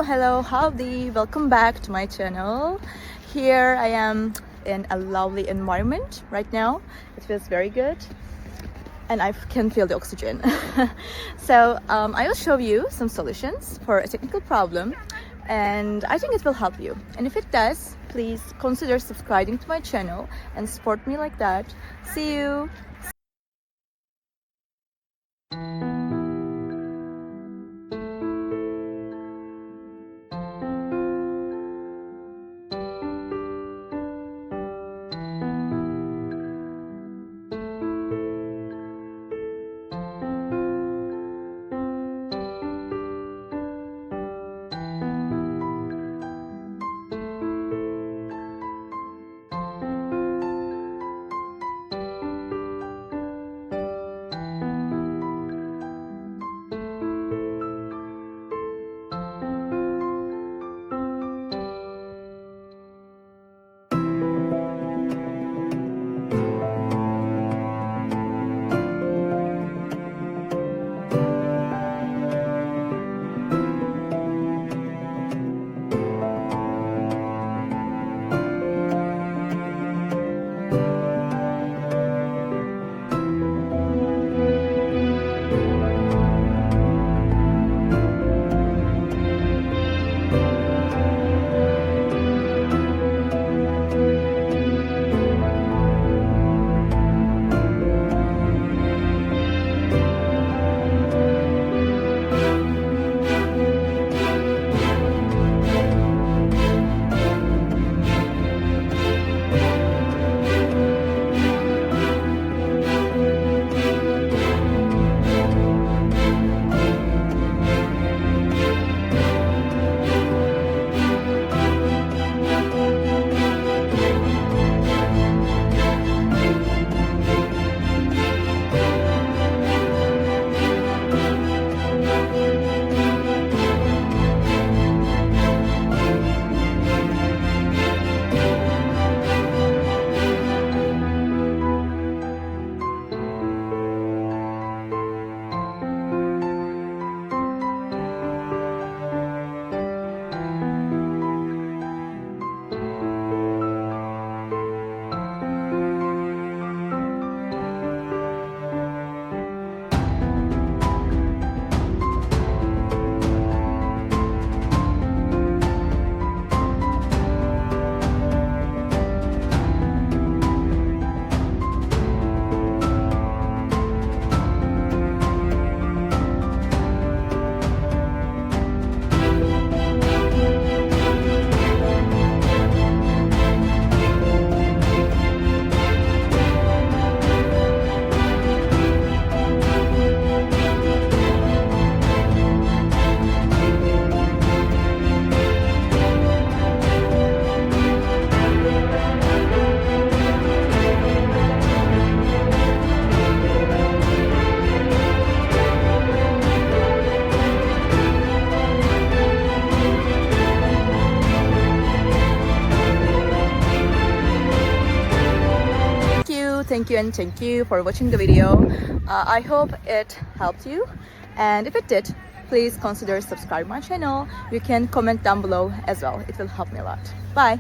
Hello, howdy, welcome back to my channel. Here I am in a lovely environment right now. It feels very good and I can feel the oxygen. So I will show you some solutions for a technical problem and I think it will help you. And if it does, please consider subscribing to my channel and support me like that. See you! Thank you for watching the video. I hope it helped you, and if it did, please consider subscribing my channel. You can comment down below as well. It will help me a lot. Bye.